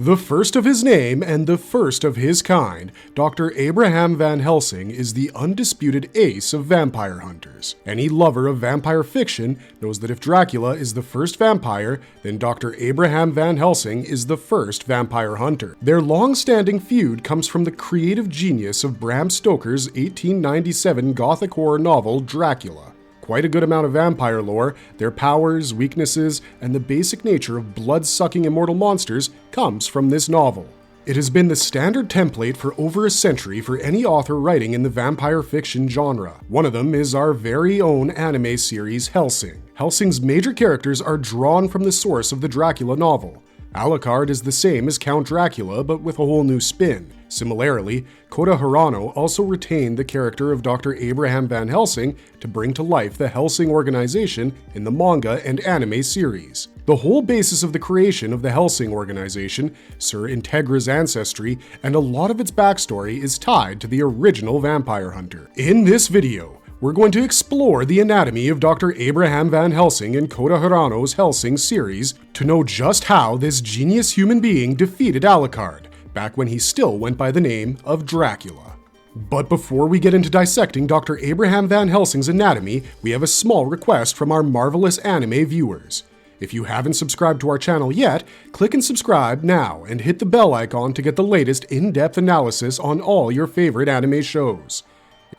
The first of his name and the first of his kind, Dr. Abraham Van Helsing is the undisputed ace of vampire hunters. Any lover of vampire fiction knows that if Dracula is the first vampire, then Dr. Abraham Van Helsing is the first vampire hunter. Their long-standing feud comes from the creative genius of Bram Stoker's 1897 gothic horror novel Dracula. Quite a good amount of vampire lore, their powers, weaknesses, and the basic nature of blood-sucking immortal monsters comes from this novel. It has been the standard template for over a century for any author writing in the vampire fiction genre. One of them is our very own anime series Helsing. Helsing's major characters are drawn from the source of the Dracula novel. Alucard is the same as Count Dracula, but with a whole new spin. Similarly, Kota Hirano also retained the character of Dr. Abraham Van Helsing to bring to life the Helsing organization in the manga and anime series. The whole basis of the creation of the Helsing organization, Sir Integra's ancestry, and a lot of its backstory is tied to the original vampire hunter. In this video, we're going to explore the anatomy of Dr. Abraham Van Helsing in Kota Hirano's Helsing series to know just how this genius human being defeated Alucard, back when he still went by the name of Dracula. But before we get into dissecting Dr. Abraham Van Helsing's anatomy, we have a small request from our marvelous anime viewers. If you haven't subscribed to our channel yet, click and subscribe now and hit the bell icon to get the latest in-depth analysis on all your favorite anime shows.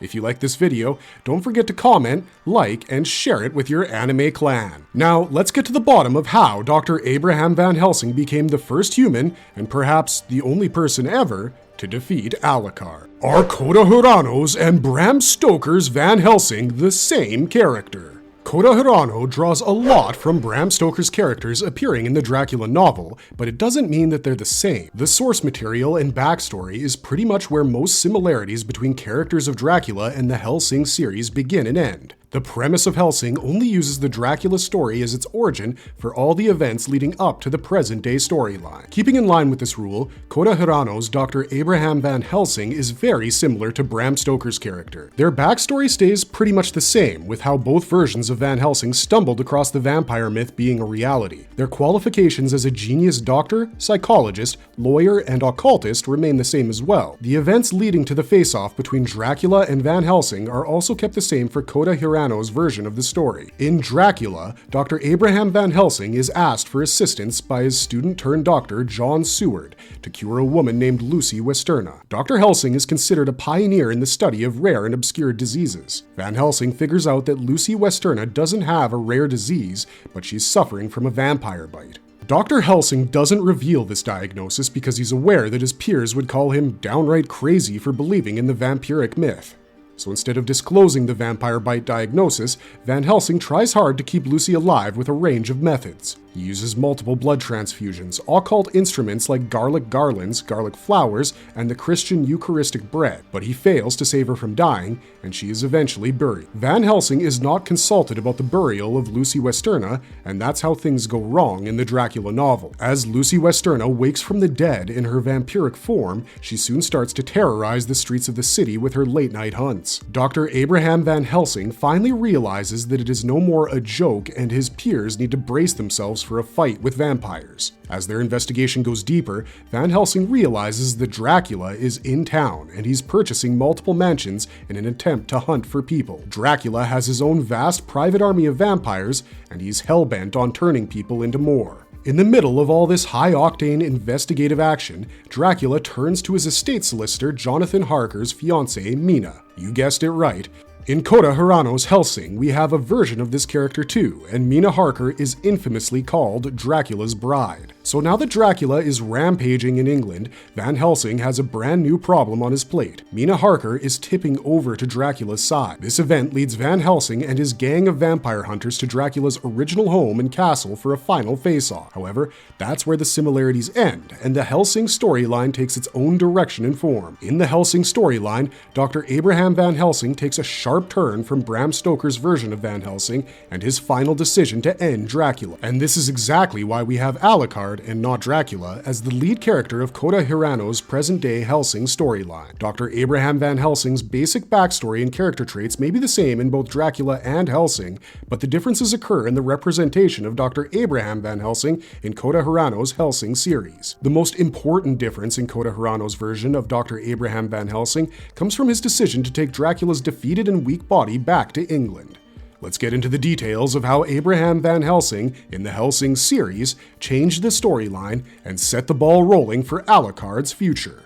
If you like this video, don't forget to comment, like, and share it with your anime clan. Now, let's get to the bottom of how Dr. Abraham Van Helsing became the first human, and perhaps the only person ever, to defeat Alucard. Are Kota Hirano's and Bram Stoker's Van Helsing the same character? Kota Hirano draws a lot from Bram Stoker's characters appearing in the Dracula novel, but it doesn't mean that they're the same. The source material and backstory is pretty much where most similarities between characters of Dracula and the Helsing series begin and end. The premise of Helsing only uses the Dracula story as its origin for all the events leading up to the present-day storyline. Keeping in line with this rule, Kota Hirano's Dr. Abraham Van Helsing is very similar to Bram Stoker's character. Their backstory stays pretty much the same, with how both versions of Van Helsing stumbled across the vampire myth being a reality. Their qualifications as a genius doctor, psychologist, lawyer, and occultist remain the same as well. The events leading to the face-off between Dracula and Van Helsing are also kept the same for Kota Hirano's version of the story. In Dracula, Dr. Abraham Van Helsing is asked for assistance by his student-turned-doctor John Seward to cure a woman named Lucy Westerna. Dr. Helsing is considered a pioneer in the study of rare and obscure diseases. Van Helsing figures out that Lucy Westerna doesn't have a rare disease, but she's suffering from a vampire bite. Dr. Helsing doesn't reveal this diagnosis because he's aware that his peers would call him downright crazy for believing in the vampiric myth. So instead of disclosing the vampire bite diagnosis, Van Helsing tries hard to keep Lucy alive with a range of methods. He uses multiple blood transfusions, occult instruments like garlic garlands, garlic flowers, and the Christian Eucharistic bread, but he fails to save her from dying, and she is eventually buried. Van Helsing is not consulted about the burial of Lucy Westerna, and that's how things go wrong in the Dracula novel. As Lucy Westerna wakes from the dead in her vampiric form, she soon starts to terrorize the streets of the city with her late-night hunts. Dr. Abraham Van Helsing finally realizes that it is no more a joke, and his peers need to brace themselves for a fight with vampires. As their investigation goes deeper, Van Helsing realizes that Dracula is in town and he's purchasing multiple mansions in an attempt to hunt for people. Dracula has his own vast private army of vampires and he's hell-bent on turning people into more. In the middle of all this high-octane investigative action, Dracula turns to his estate solicitor Jonathan Harker's fiancée, Mina. You guessed it right. In Kota Hirano's Helsing, we have a version of this character too, and Mina Harker is infamously called Dracula's bride. So now that Dracula is rampaging in England, Van Helsing has a brand new problem on his plate. Mina Harker is tipping over to Dracula's side. This event leads Van Helsing and his gang of vampire hunters to Dracula's original home and castle for a final face-off. However, that's where the similarities end, and the Helsing storyline takes its own direction and form. In the Helsing storyline, Dr. Abraham Van Helsing takes a sharp turn from Bram Stoker's version of Van Helsing and his final decision to end Dracula. And this is exactly why we have Alucard Alucard and not Dracula as the lead character of Kota Hirano's present-day Helsing storyline. Dr. Abraham Van Helsing's basic backstory and character traits may be the same in both Dracula and Helsing, but the differences occur in the representation of Dr. Abraham Van Helsing in Kota Hirano's Helsing series. The most important difference in Kota Hirano's version of Dr. Abraham Van Helsing comes from his decision to take Dracula's defeated and weak body back to England. Let's get into the details of how Abraham Van Helsing in the Helsing series changed the storyline and set the ball rolling for Alucard's future.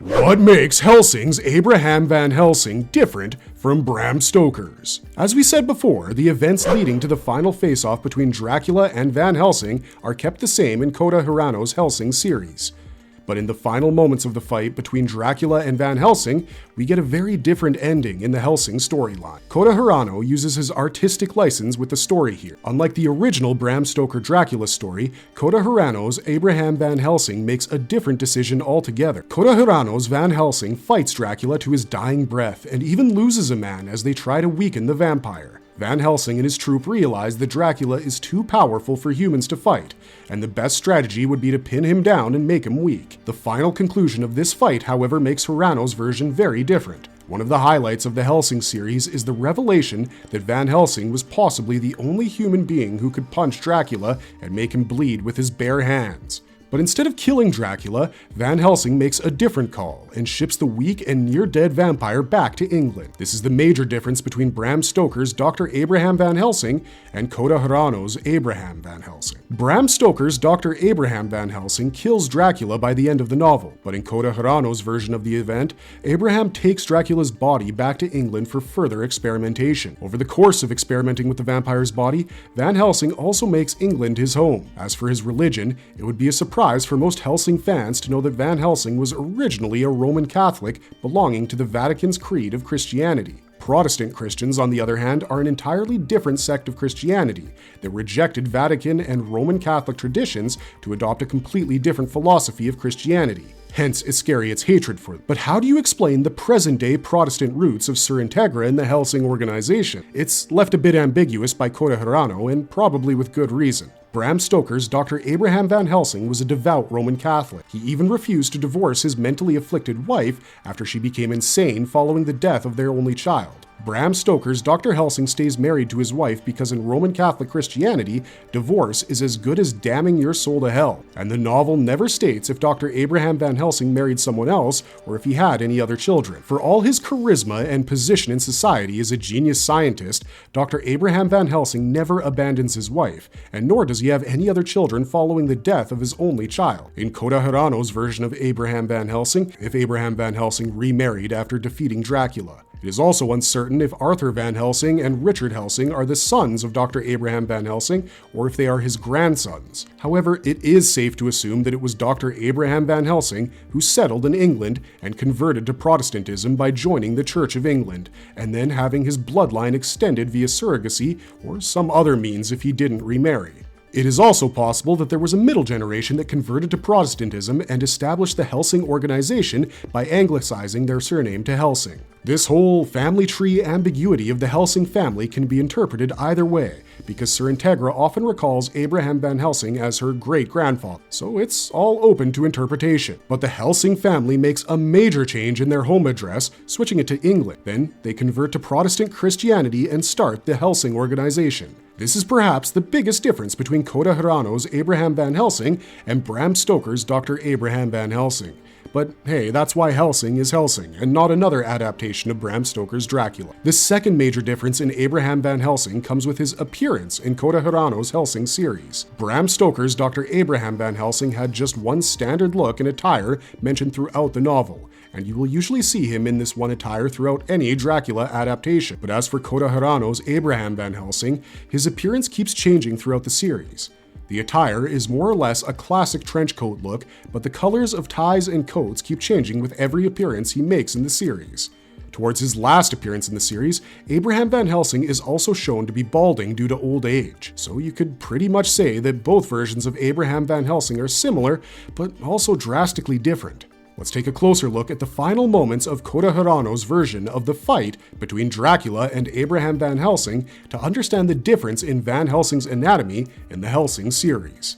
What makes Helsing's Abraham Van Helsing different from Bram Stoker's? As we said before, the events leading to the final face-off between Dracula and Van Helsing are kept the same in Kota Hirano's Helsing series. But in the final moments of the fight between Dracula and Van Helsing, we get a very different ending in the Helsing storyline. Kota Hirano uses his artistic license with the story here. Unlike the original Bram Stoker Dracula story, Kota Hirano's Abraham Van Helsing makes a different decision altogether. Kota Hirano's Van Helsing fights Dracula to his dying breath and even loses a man as they try to weaken the vampire. Van Helsing and his troupe realize that Dracula is too powerful for humans to fight, and the best strategy would be to pin him down and make him weak. The final conclusion of this fight, however, makes Hirano's version very different. One of the highlights of the Helsing series is the revelation that Van Helsing was possibly the only human being who could punch Dracula and make him bleed with his bare hands. But instead of killing Dracula, Van Helsing makes a different call and ships the weak and near-dead vampire back to England. This is the major difference between Bram Stoker's Dr. Abraham Van Helsing and Kota Hirano's Abraham Van Helsing. Bram Stoker's Dr. Abraham Van Helsing kills Dracula by the end of the novel, but in Kota Hirano's version of the event, Abraham takes Dracula's body back to England for further experimentation. Over the course of experimenting with the vampire's body, Van Helsing also makes England his home. As for his religion, it would be a surprise for most Helsing fans to know that Van Helsing was originally a Roman Catholic belonging to the Vatican's creed of Christianity. Protestant Christians, on the other hand, are an entirely different sect of Christianity that rejected Vatican and Roman Catholic traditions to adopt a completely different philosophy of Christianity. Hence Iscariot's hatred for them. But how do you explain the present-day Protestant roots of Sur Integra in the Helsing organization? It's left a bit ambiguous by Kota Hirano, and probably with good reason. Bram Stoker's Dr. Abraham Van Helsing was a devout Roman Catholic. He even refused to divorce his mentally afflicted wife after she became insane following the death of their only child. Bram Stoker's Dr. Helsing stays married to his wife because in Roman Catholic Christianity, divorce is as good as damning your soul to hell. And the novel never states if Dr. Abraham Van Helsing married someone else or if he had any other children. For all his charisma and position in society as a genius scientist, Dr. Abraham Van Helsing never abandons his wife, and nor does he have any other children following the death of his only child. In Kota Hirano's version of Abraham Van Helsing, if Abraham Van Helsing remarried after defeating Dracula. It is also uncertain if Arthur Van Helsing and Richard Helsing are the sons of Dr. Abraham Van Helsing or if they are his grandsons. However, it is safe to assume that it was Dr. Abraham Van Helsing who settled in England and converted to Protestantism by joining the Church of England, and then having his bloodline extended via surrogacy or some other means if he didn't remarry. It is also possible that there was a middle generation that converted to Protestantism and established the Helsing organization by anglicizing their surname to Helsing. This whole family tree ambiguity of the Helsing family can be interpreted either way, because Sur Integra often recalls Abraham Van Helsing as her great-grandfather, so it's all open to interpretation. But the Helsing family makes a major change in their home address, switching it to England. Then they convert to Protestant Christianity and start the Helsing organization. This is perhaps the biggest difference between Kota Hirano's Abraham Van Helsing and Bram Stoker's Dr. Abraham Van Helsing. But hey, that's why Helsing is Helsing, and not another adaptation of Bram Stoker's Dracula. The second major difference in Abraham Van Helsing comes with his appearance in Kota Hirano's Helsing series. Bram Stoker's Dr. Abraham Van Helsing had just one standard look and attire mentioned throughout the novel, and you will usually see him in this one attire throughout any Dracula adaptation. But as for Kota Hirano's Abraham Van Helsing, his appearance keeps changing throughout the series. The attire is more or less a classic trench coat look, but the colors of ties and coats keep changing with every appearance he makes in the series. Towards his last appearance in the series, Abraham Van Helsing is also shown to be balding due to old age. So you could pretty much say that both versions of Abraham Van Helsing are similar, but also drastically different. Let's take a closer look at the final moments of Kota Hirano's version of the fight between Dracula and Abraham Van Helsing to understand the difference in Van Helsing's anatomy in the Helsing series.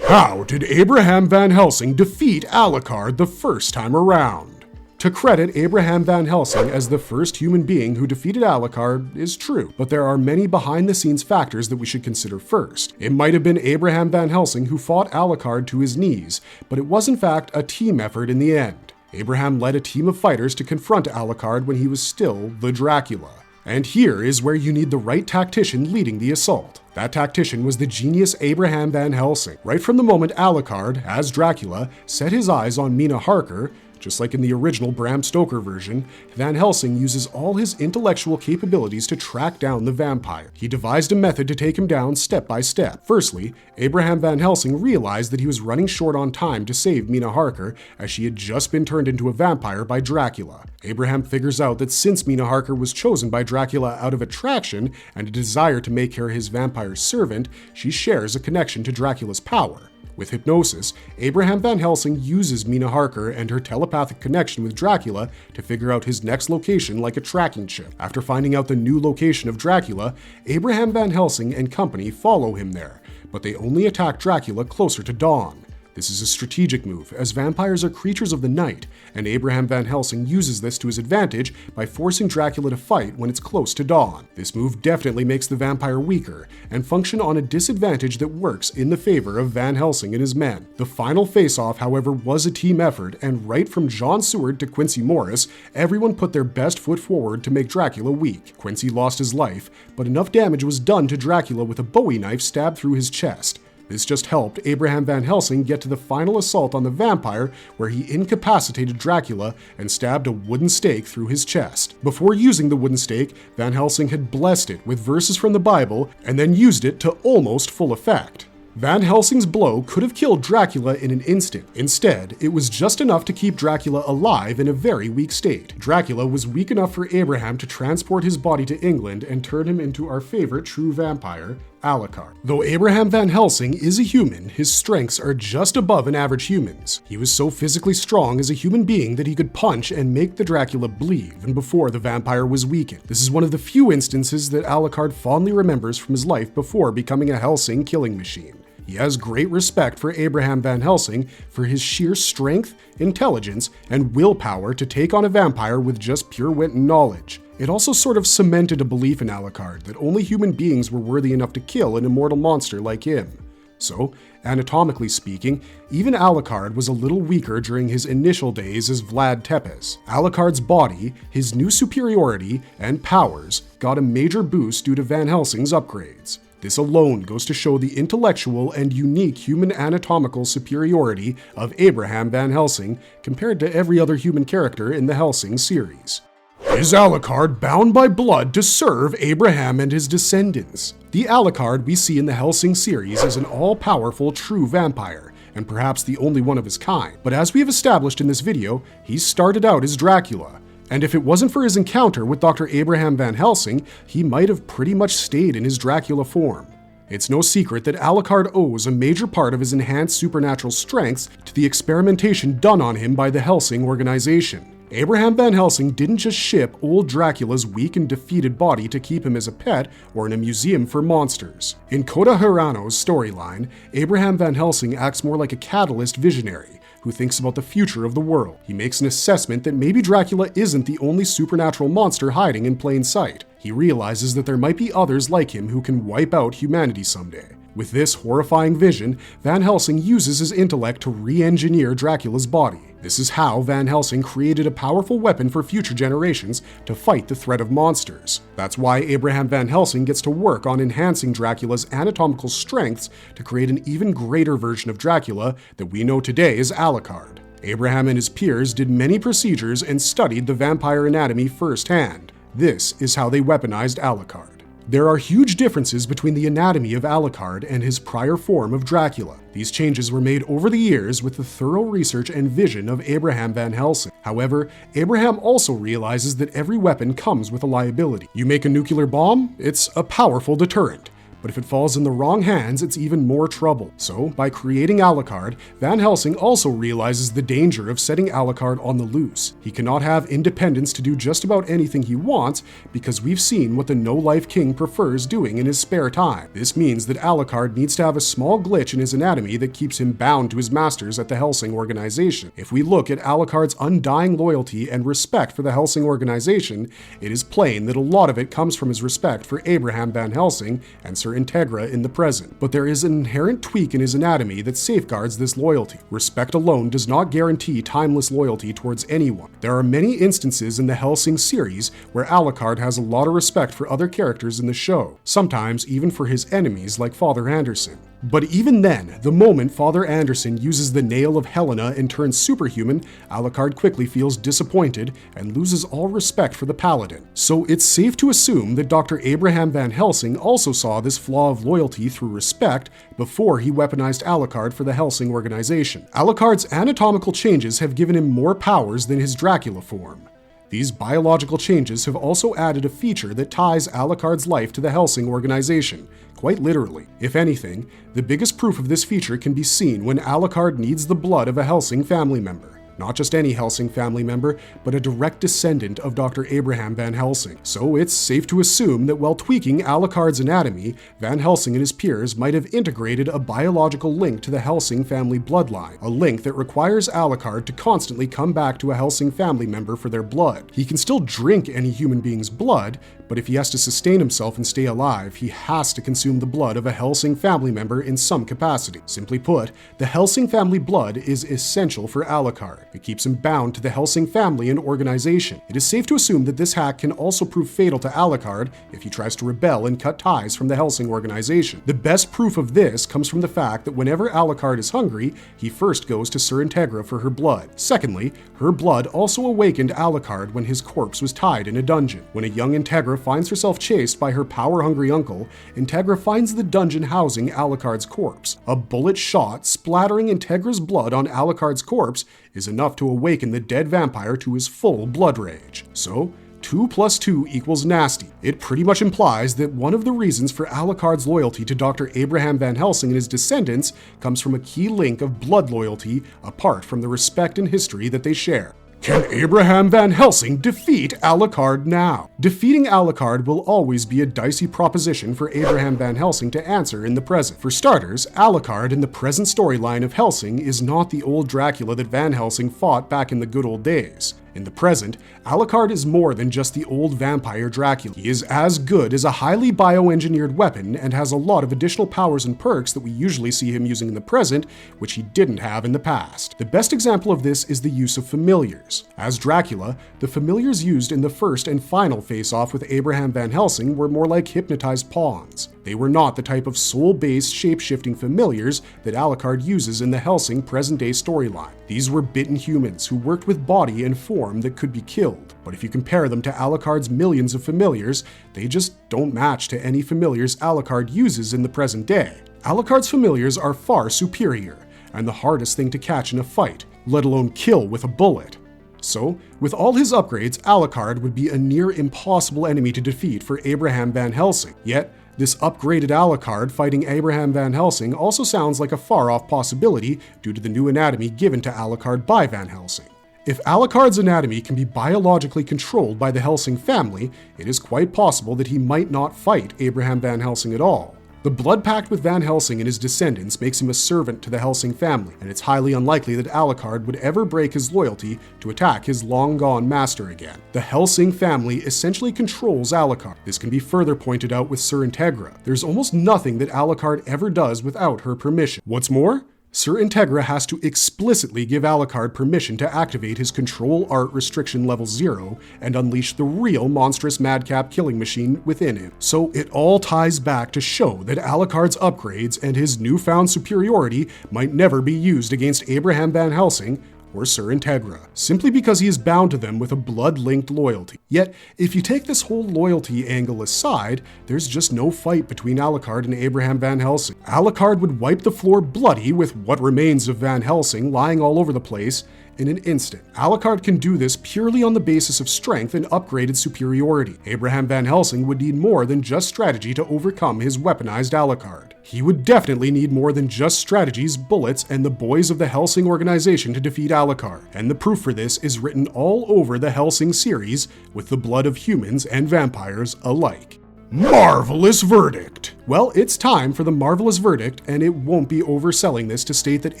How did Abraham Van Helsing defeat Alucard the first time around? To credit Abraham Van Helsing as the first human being who defeated Alucard is true, but there are many behind-the-scenes factors that we should consider first. It might have been Abraham Van Helsing who fought Alucard to his knees, but it was in fact a team effort in the end. Abraham led a team of fighters to confront Alucard when he was still the Dracula. And here is where you need the right tactician leading the assault. That tactician was the genius Abraham Van Helsing. Right from the moment Alucard, as Dracula, set his eyes on Mina Harker, just like in the original Bram Stoker version, Van Helsing uses all his intellectual capabilities to track down the vampire. He devised a method to take him down step by step. Firstly, Abraham Van Helsing realized that he was running short on time to save Mina Harker, as she had just been turned into a vampire by Dracula. Abraham figures out that since Mina Harker was chosen by Dracula out of attraction and a desire to make her his vampire servant, she shares a connection to Dracula's power. With hypnosis, Abraham Van Helsing uses Mina Harker and her telepathic connection with Dracula to figure out his next location like a tracking chip. After finding out the new location of Dracula, Abraham Van Helsing and company follow him there, but they only attack Dracula closer to dawn. This is a strategic move, as vampires are creatures of the night, and Abraham Van Helsing uses this to his advantage by forcing Dracula to fight when it's close to dawn. This move definitely makes the vampire weaker, and function on a disadvantage that works in the favor of Van Helsing and his men. The final face-off, however, was a team effort, and right from John Seward to Quincy Morris, everyone put their best foot forward to make Dracula weak. Quincy lost his life, but enough damage was done to Dracula with a Bowie knife stabbed through his chest. This just helped Abraham Van Helsing get to the final assault on the vampire, where he incapacitated Dracula and stabbed a wooden stake through his chest. Before using the wooden stake, Van Helsing had blessed it with verses from the Bible and then used it to almost full effect. Van Helsing's blow could have killed Dracula in an instant. Instead, it was just enough to keep Dracula alive in a very weak state. Dracula was weak enough for Abraham to transport his body to England and turn him into our favorite true vampire, Alucard. Though Abraham Van Helsing is a human, his strengths are just above an average human's. He was so physically strong as a human being that he could punch and make the Dracula bleed even before the vampire was weakened. This is one of the few instances that Alucard fondly remembers from his life before becoming a Helsing killing machine. He has great respect for Abraham Van Helsing for his sheer strength, intelligence, and willpower to take on a vampire with just pure wit and knowledge. It also sort of cemented a belief in Alucard that only human beings were worthy enough to kill an immortal monster like him. So, anatomically speaking, even Alucard was a little weaker during his initial days as Vlad Tepes. Alucard's body, his new superiority, and powers got a major boost due to Van Helsing's upgrades. This alone goes to show the intellectual and unique human anatomical superiority of Abraham Van Helsing compared to every other human character in the Helsing series. Is Alucard bound by blood to serve Abraham and his descendants? The Alucard we see in the Helsing series is an all-powerful true vampire, and perhaps the only one of his kind. But as we have established in this video, he started out as Dracula. And if it wasn't for his encounter with Dr. Abraham Van Helsing, he might have pretty much stayed in his Dracula form. It's no secret that Alucard owes a major part of his enhanced supernatural strengths to the experimentation done on him by the Helsing organization. Abraham Van Helsing didn't just ship old Dracula's weak and defeated body to keep him as a pet or in a museum for monsters. In Kota Hirano's storyline, Abraham Van Helsing acts more like a catalyst visionary who thinks about the future of the world. He makes an assessment that maybe Dracula isn't the only supernatural monster hiding in plain sight. He realizes that there might be others like him who can wipe out humanity someday. With this horrifying vision, Van Helsing uses his intellect to re-engineer Dracula's body. This is how Van Helsing created a powerful weapon for future generations to fight the threat of monsters. That's why Abraham Van Helsing gets to work on enhancing Dracula's anatomical strengths to create an even greater version of Dracula that we know today as Alucard. Abraham and his peers did many procedures and studied the vampire anatomy firsthand. This is how they weaponized Alucard. There are huge differences between the anatomy of Alucard and his prior form of Dracula. These changes were made over the years with the thorough research and vision of Abraham Van Helsing. However, Abraham also realizes that every weapon comes with a liability. You make a nuclear bomb, it's a powerful deterrent. but if it falls in the wrong hands, it's even more trouble. So, by creating Alucard, Van Helsing also realizes the danger of setting Alucard on the loose. He cannot have independence to do just about anything he wants, because we've seen what the no-life king prefers doing in his spare time. This means that Alucard needs to have a small glitch in his anatomy that keeps him bound to his masters at the Helsing organization. If we look at Alucard's undying loyalty and respect for the Helsing organization, it is plain that a lot of it comes from his respect for Abraham Van Helsing and Sir Integra in the present. But there is an inherent tweak in his anatomy that safeguards this loyalty. Respect alone does not guarantee timeless loyalty towards anyone. There are many instances in the Helsing series where Alucard has a lot of respect for other characters in the show, sometimes even for his enemies like Father Anderson. But even then, the moment Father Anderson uses the nail of Helena and turns superhuman, Alucard quickly feels disappointed and loses all respect for the Paladin. So it's safe to assume that Dr. Abraham Van Helsing also saw this flaw of loyalty through respect before he weaponized Alucard for the Helsing organization. Alucard's anatomical changes have given him more powers than his Dracula form. These biological changes have also added a feature that ties Alucard's life to the Helsing organization, quite literally. If anything, the biggest proof of this feature can be seen when Alucard needs the blood of a Helsing family member. Not just any Helsing family member, but a direct descendant of Dr. Abraham Van Helsing. So it's safe to assume that while tweaking Alucard's anatomy, Van Helsing and his peers might have integrated a biological link to the Helsing family bloodline, a link that requires Alucard to constantly come back to a Helsing family member for their blood. He can still drink any human being's blood, but if he has to sustain himself and stay alive, he has to consume the blood of a Helsing family member in some capacity. Simply put, the Helsing family blood is essential for Alucard. It keeps him bound to the Helsing family and organization. It is safe to assume that this hack can also prove fatal to Alucard if he tries to rebel and cut ties from the Helsing organization. The best proof of this comes from the fact that whenever Alucard is hungry, he first goes to Sir Integra for her blood. Secondly, her blood also awakened Alucard when his corpse was tied in a dungeon. When a young Integra finds herself chased by her power-hungry uncle, Integra finds the dungeon housing Alucard's corpse. A bullet shot splattering Integra's blood on Alucard's corpse is enough to awaken the dead vampire to his full blood rage. So, 2 + 2 = nasty. It pretty much implies that one of the reasons for Alucard's loyalty to Dr. Abraham Van Helsing and his descendants comes from a key link of blood loyalty apart from the respect and history that they share. Can Abraham Van Helsing defeat Alucard now? Defeating Alucard will always be a dicey proposition for Abraham Van Helsing to answer in the present. For starters, Alucard in the present storyline of Helsing is not the old Dracula that Van Helsing fought back in the good old days. In the present, Alucard is more than just the old vampire Dracula. He is as good as a highly bioengineered weapon and has a lot of additional powers and perks that we usually see him using in the present, which he didn't have in the past. The best example of this is the use of familiars. As Dracula, the familiars used in the first and final face-off with Abraham Van Helsing were more like hypnotized pawns. They were not the type of soul-based shape-shifting familiars that Alucard uses in the Helsing present-day storyline. These were bitten humans who worked with body and form that could be killed. But if you compare them to Alucard's millions of familiars, they just don't match to any familiars Alucard uses in the present day. Alucard's familiars are far superior, and the hardest thing to catch in a fight, let alone kill with a bullet. So, with all his upgrades, Alucard would be a near impossible enemy to defeat for Abraham Van Helsing. Yet, this upgraded Alucard fighting Abraham Van Helsing also sounds like a far-off possibility due to the new anatomy given to Alucard by Van Helsing. If Alucard's anatomy can be biologically controlled by the Helsing family, it is quite possible that he might not fight Abraham Van Helsing at all. The blood pact with Van Helsing and his descendants makes him a servant to the Helsing family, and it's highly unlikely that Alucard would ever break his loyalty to attack his long-gone master again. The Helsing family essentially controls Alucard. This can be further pointed out with Sir Integra. There's almost nothing that Alucard ever does without her permission. What's more, Sir Integra has to explicitly give Alucard permission to activate his Control Art Restriction Level 0 and unleash the real monstrous madcap killing machine within him. So it all ties back to show that Alucard's upgrades and his newfound superiority might never be used against Abraham Van Helsing or Sir Integra, simply because he is bound to them with a blood-linked loyalty. Yet, if you take this whole loyalty angle aside, there's just no fight between Alucard and Abraham Van Helsing. Alucard would wipe the floor bloody with what remains of Van Helsing lying all over the place, in an instant. Alucard can do this purely on the basis of strength and upgraded superiority. Abraham Van Helsing would need more than just strategy to overcome his weaponized Alucard. He would definitely need more than just strategies, bullets, and the boys of the Helsing organization to defeat Alucard, and the proof for this is written all over the Helsing series with the blood of humans and vampires alike. Marvelous verdict! Well, it's time for the marvelous verdict, and it won't be overselling this to state that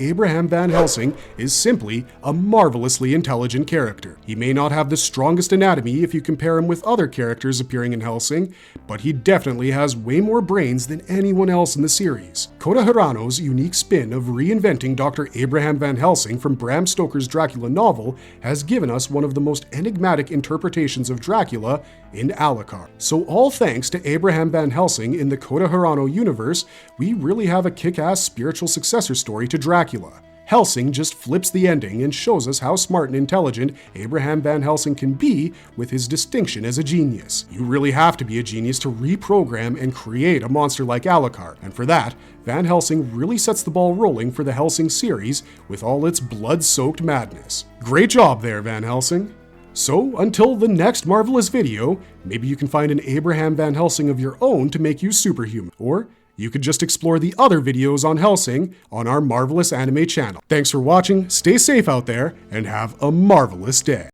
Abraham Van Helsing is simply a marvelously intelligent character. He may not have the strongest anatomy if you compare him with other characters appearing in Helsing, but he definitely has way more brains than anyone else in the series. Kota Hirano's unique spin of reinventing Dr. Abraham Van Helsing from Bram Stoker's Dracula novel has given us one of the most enigmatic interpretations of Dracula in Alucard. So all thanks to Abraham Van Helsing in the Kota Hirano universe, we really have a kick-ass spiritual successor story to Dracula. Helsing just flips the ending and shows us how smart and intelligent Abraham Van Helsing can be with his distinction as a genius. You really have to be a genius to reprogram and create a monster like Alucard, and for that, Van Helsing really sets the ball rolling for the Helsing series with all its blood-soaked madness. Great job there, Van Helsing! So, until the next marvelous video, maybe you can find an Abraham Van Helsing of your own to make you superhuman, or you could just explore the other videos on Helsing on our Marvelous Anime channel. Thanks for watching, stay safe out there, and have a marvelous day.